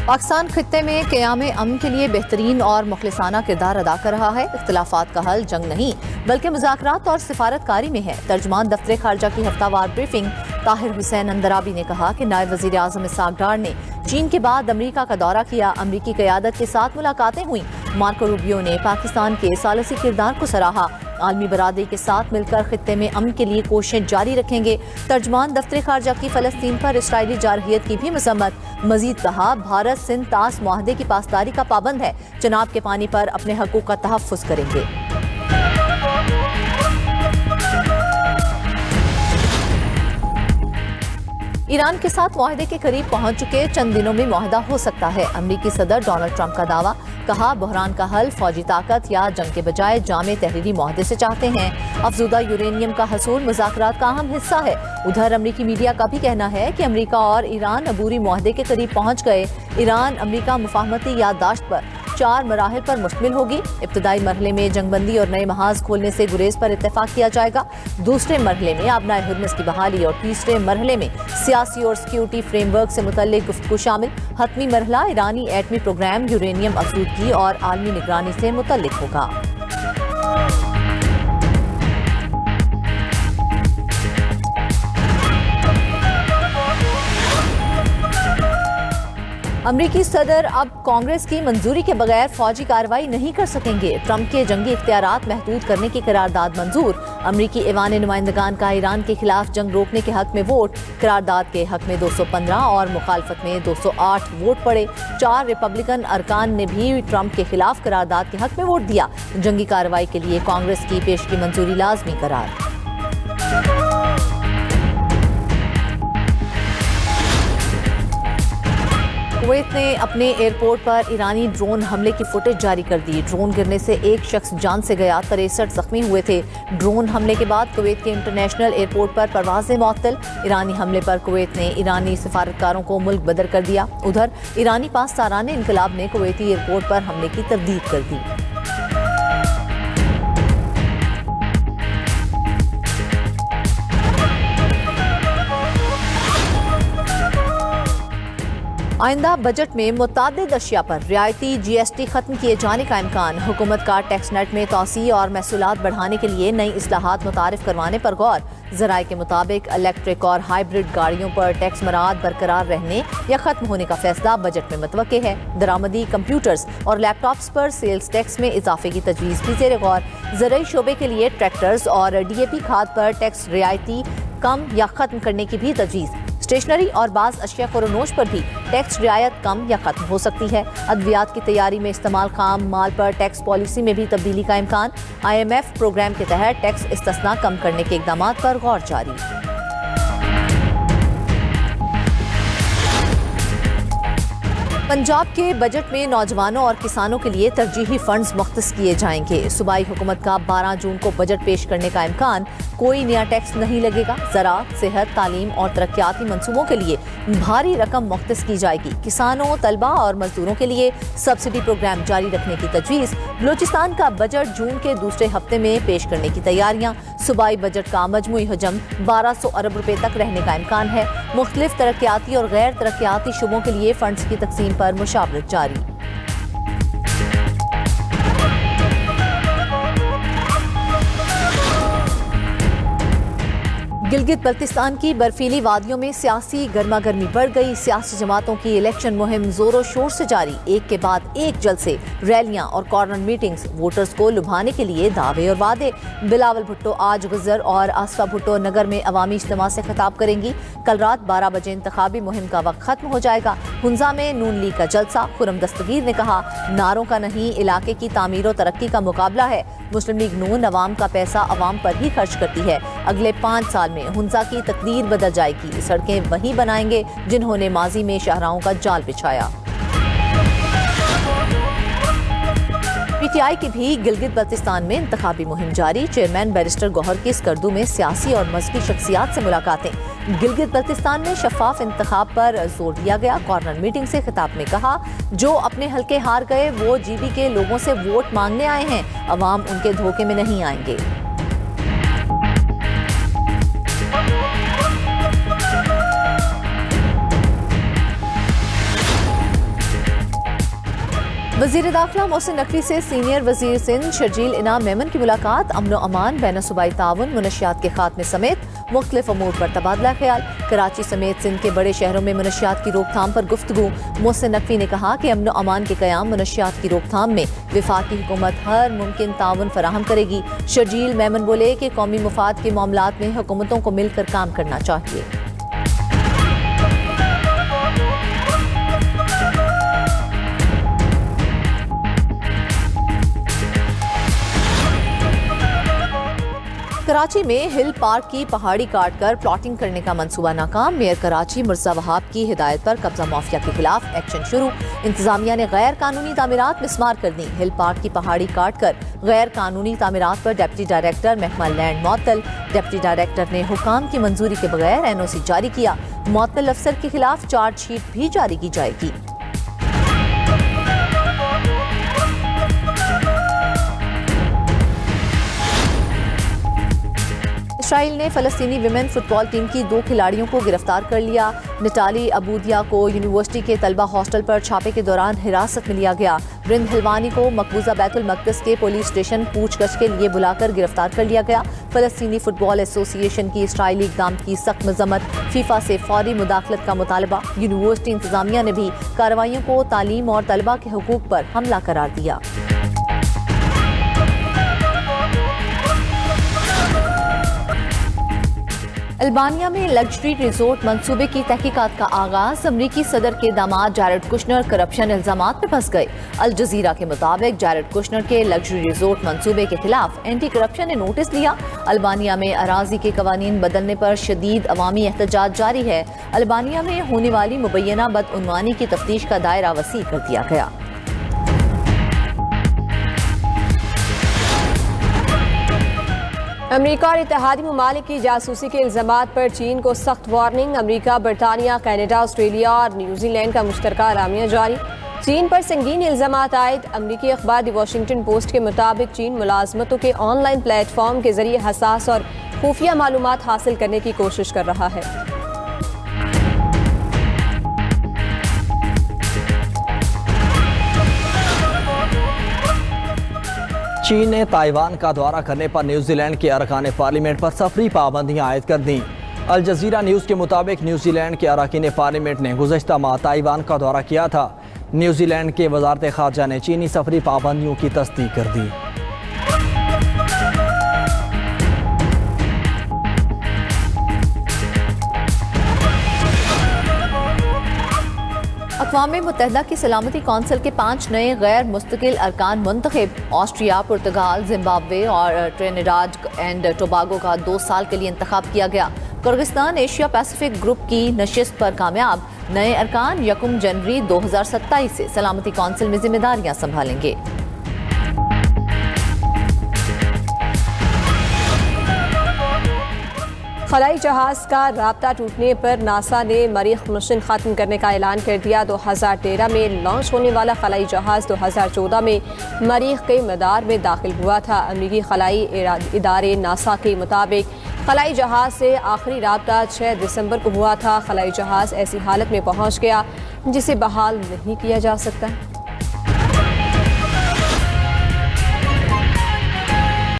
पाकिस्तान खित्ते में क़याम अमन के लिए बेहतरीन और मुखलिसाना किरदार अदा कर रहा है। इख्तिलाफात का हल जंग नहीं बल्कि मुज़ाकरात और सिफारतकारी में है। तर्जुमान दफ्तर खारजा की हफ्तावार ब्रीफिंग ताहिर हुसैन अंदराबी ने कहा कि नायब वज़ीर आज़म इसहाक डार ने चीन के बाद अमरीका का दौरा किया। अमरीकी क़यादत के साथ मुलाकातें हुई। मार्को रूबियो ने पाकिस्तान के सालसी किरदार को सराहा। आलमी बरादरी के साथ मिलकर खित्ते में अमन के लिए कोशिशें जारी रखेंगे। तर्जुमान दफ्तर खारजा की फ़लस्तीन पर इसराइली जारहियत की भी मज़म्मत। मजीद कहा, भारत सिंध तास मुआहदे की पासदारी का पाबंद है। चनाब के पानी पर अपने हकूक़ का तहफ़्फ़ुज़ करेंगे। ईरान के साथ मुआहदे के करीब पहुंच चुके, चंद दिनों में मुआहदा हो सकता है। अमरीकी सदर डोनाल्ड ट्रंप का दावा। कहा, बहरान का हल फौजी ताकत या जंग के बजाय जामे तहरीरी मुआहदे से चाहते हैं। अफजुदा यूरेनियम का हसूल मुज़ाकरात का अहम हिस्सा है। उधर अमरीकी मीडिया का भी कहना है कि अमरीका और ईरान अबूरी मुआहदे के करीब पहुंच गए। ईरान अमरीका मुफाहमती याददाश्त पर 4 मराहिल पर मुश्तमिल होगी। इब्तदाई मरहले में जंगबंदी और नए महाज खोलने से गुरेज पर इत्तेफाक किया जाएगा। दूसरे मरहले में आबनाए हुर्मुज़ की बहाली और तीसरे मरहले में सियासी और सिक्योरिटी फ्रेमवर्क से मुतल्लिक गुफ्तगू शामिल। हतमी मरहला ईरानी एटमी प्रोग्राम, यूरेनियम अफसूदगी और आलमी निगरानी से मुतल्लिक होगा। अमरीकी सदर अब कांग्रेस की मंजूरी के बगैर फौजी कार्रवाई नहीं कर सकेंगे। ट्रंप के जंगी इख्तियारात महदूद करने की करारदाद मंजूर। अमरीकी ऐवान नुमाइंदगान का ईरान के खिलाफ जंग रोकने के हक में वोट। करारदाद के हक में 215 और मुखालफत में 208 वोट पड़े। 4 रिपब्लिकन अरकान ने भी ट्रंप के खिलाफ करारदाद के हक में वोट दिया। जंगी कार्रवाई के लिए कांग्रेस की पेश की मंजूरी लाजमी करार। कुवैत ने अपने एयरपोर्ट पर ईरानी ड्रोन हमले की फुटेज जारी कर दी। ड्रोन गिरने से एक शख्स जान से गया, 63 जख्मी हुए थे। ड्रोन हमले के बाद कुवैत के इंटरनेशनल एयरपोर्ट पर परवाजें मुअत्तल। ईरानी हमले पर कुवैत ने ईरानी सिफारतकारों को मुल्क बदर कर दिया। उधर ईरानी पासदारान इनकलाब ने कुवैती एयरपोर्ट पर हमले की तरदीद कर दी। आइंदा बजट में मुतादिद अशिया पर रियायती GST खत्म किए जाने का इम्कान। हुकूमत का टैक्स नेट में तोसी और महसूलात बढ़ाने के लिए नई इस्लाहात मुतारिफ करवाने पर गौर। ज़राए के मुताबिक इलेक्ट्रिक और हाइब्रिड गाड़ियों पर टैक्स मराद बरकरार रहने या खत्म होने का फैसला बजट में मुतवक्के है। दरामदी कंप्यूटर्स और लैपटॉप्स पर सेल्स टैक्स में इजाफे की तजवीज़ भी ज़ेर गौर। ज़राई शोबे के लिए ट्रैक्टर्स और DAP खाद पर टैक्स रियायती कम या खत्म करने की भी तजवीज़। स्टेशनरी और बाज़ अशिया खुरोनोश पर भी टैक्स रियायत कम या खत्म हो सकती है। अद्वियात की तैयारी में इस्तेमाल खाम माल पर टैक्स पॉलिसी में भी तब्दीली का इम्कान। IMF प्रोग्राम के तहत टैक्स इस्तिस्ना कम करने के इक़दाम पर गौर जारी। पंजाब के बजट में नौजवानों और किसानों के लिए तरजीही फंड्स मुख्तस किए जाएंगे। सूबाई हुकूमत का 12 जून को बजट पेश करने का इम्कान। कोई नया टैक्स नहीं लगेगा। ज़राअत, सेहत, तालीम और तरक्याती मंसूबों के लिए भारी रकम मुख्तस की जाएगी। किसानों, तलबा और मजदूरों के लिए सब्सिडी प्रोग्राम जारी रखने की तजवीज़। बलूचिस्तान का बजट जून के दूसरे हफ्ते में पेश करने की तैयारियां। सूबाई बजट का मजमूई हजम 1200 अरब रुपए तक रहने का इम्कान है। मुख्तलिफ तरक्याती और गैर तरक्याती शुबों के लिए फंड्स की तकसीम पर मुशावरत जारी। गिलगित बल्तिस्तान की बर्फीली वादियों में सियासी गर्मा गर्मी बढ़ गई। सियासी जमातों की इलेक्शन मुहिम जोरों शोर से जारी। एक के बाद एक जलसे, रैलियां और कॉर्नर मीटिंग्स। वोटर्स को लुभाने के लिए दावे और वादे। बिलावल भुट्टो आज गुजर और आसफा भुट्टो नगर में अवामी इज्तिमा से खिताब करेंगी। कल रात 12 बजे इंतखाबी मुहिम का वक्त खत्म हो जाएगा। हुंजा में नून लीग का जलसा। खुरम दस्तगीर ने कहा, नारों का नहीं, इलाके की तामीर और तरक्की का मुकाबला है। मुस्लिम लीग नून अवाम का पैसा अवाम पर ही खर्च करती है। अगले 5 साल में हुंजा की तकदीर बदल जाएगी। सड़कें वही बनाएंगे जिन्होंने माजी में शाहराहों का जाल बिछाया। PTI की भी गिलगित बल्तिस्तान में इंतखाबी मुहिम जारी। चेयरमैन बैरिस्टर गौहर की स्कर्दू में सियासी और मजहबी शख्सियात से मुलाकातें। गिलगित बल्तिस्तान में शफाफ इंतखाब पर जोर दिया गया। कॉर्नर मीटिंग से खिताब में कहा, जो अपने हल्के हार गए वो GB के लोगों से वोट मांगने आए हैं। अवाम उनके धोखे में नहीं आएंगे। वज़ीर दाखिला मोहसिन नकवी से सीनियर वज़ीर सिंध शर्जील इनाम मेमन की मुलाकात। अमन व अमान, बैन सूबाई ताउन, मुनशियात के खात्मे समेत मुख्तलिफ अमूर पर तबादला ख्याल। कराची समेत सिंध के बड़े शहरों में मुनशियात की रोकथाम पर गुफ्तगू। मोहसिन नकवी ने कहा कि अमन व अमान के क़याम मुनशियात की रोकथाम में वफाकी हुकूमत हर मुमकिन ताउन फराहम करेगी। शर्जील मेमन बोले कि कौमी मुफाद के मामलात में हुकूमतों को मिलकर काम करना चाहिए। कराची में हिल पार्क की पहाड़ी काट कर प्लॉटिंग करने का मंसूबा नाकाम। मेयर कराची मिर्जा वहाब की हिदायत पर कब्जा माफिया के खिलाफ एक्शन शुरू। इंतजामिया ने गैर कानूनी तामीरात मिसमार कर दी। हिल पार्क की पहाड़ी काट कर गैर कानूनी तामीरात पर डिप्टी डायरेक्टर महकमा लैंड मुअत्तल। डिप्टी डायरेक्टर ने हुकाम की मंजूरी के बगैर NOC जारी किया। मुअत्तल अफसर के खिलाफ चार्जशीट भी जारी की जाएगी। इसराइल ने फ़लस्तीनी विमेन फुटबॉल टीम की 2 खिलाड़ियों को गिरफ्तार कर लिया। निटाली अबूदिया को यूनिवर्सिटी के तलबा हॉस्टल पर छापे के दौरान हिरासत में लिया गया। रिंद हिलवानी को मकबूजा बैतुल मक़दस के पुलिस स्टेशन पूछगछ के लिए बुलाकर गिरफ्तार कर लिया गया। फ़लस्तीनी फुटबॉल एसोसिएशन की इसराइली इक़दाम की सख्त मज़म्मत। फीफा से फौरी मुदाखलत का मुतालबा। यूनिवर्सिटी इंतजामिया ने भी कार्रवाइयों को तालीम और तलबा के हुकूक पर हमला करार दिया। अल्बानिया में लग्जरी रिजोर्ट मंसूबे की तहकीकात का आगाज। अमरीकी सदर के दामाद जैरेड कुशनर करप्शन इल्जामात में फंस गए। अल जजीरा के मुताबिक जैरेड कुशनर के लग्जरी रिजोर्ट मंसूबे के खिलाफ एंटी करप्शन ने नोटिस लिया। अल्बानिया में अराजी के कवानीन बदलने पर शदीद अवामी एहतजाज जारी है। अल्बानिया में होने वाली मुबैना बदउनवानी की तफ्तीश का दायरा वसी कर दिया गया। अमरीका और इत्तेहादी ममालिक की जासूसी के इल्जामात पर चीन को सख्त वार्निंग। अमरीका, बरतानिया, कनाडा, ऑस्ट्रेलिया और न्यूजीलैंड का मुश्तरका अलामिया जारी। चीन पर संगीन इल्जामात आयद। अमरीकी अखबार द वाशिंगटन पोस्ट के मुताबिक चीन मुलाजमतों के ऑनलाइन प्लेटफॉर्म के जरिए हसास और खुफिया मालूमात हासिल करने की कोशिश कर रहा है। चीन ने ताइवान का दौरा करने पर न्यूजीलैंड के अरकान पार्लियामेंट पर सफरी पाबंदियां आयद कर दी। अल जजीरा न्यूज़ के मुताबिक न्यूजीलैंड के अरकान पार्लियामेंट ने गुज़श्ता माह ताइवान का दौरा किया था। न्यूजीलैंड के वज़ारत ख़ारजा ने चीनी सफरी पाबंदियों की तस्दीक कर दी। अक़वाम मुत्तहिदा की सलामती कौंसिल के 5 नए गैर मुस्तकिल अरकान मुंतखब। ऑस्ट्रिया, पुर्तगाल, जिम्बाब्वे और ट्रिनिडाद एंड टोबागो का 2 साल के लिए इंतखाब किया गया। किर्गिस्तान एशिया पैसिफिक ग्रुप की नशिस्त पर कामयाब। नए अरकान 1 जनवरी 2027 से सलामती कौंसिल में जिम्मेदारियां संभालेंगे। खलाई जहाज का राब्ता टूटने पर नासा ने मरीख मिशन खत्म करने का ऐलान कर दिया। 2013 में लॉन्च होने वाला खलाई जहाज 2014 में मरीख के मदार में दाखिल हुआ था। अमरीकी खलाई इदारे नासा के मुताबिक खलाई जहाज से आखिरी राब्ता 6 दिसंबर को हुआ था। खलाई जहाज ऐसी हालत में पहुंच गया जिसे बहाल नहीं किया जा सकता।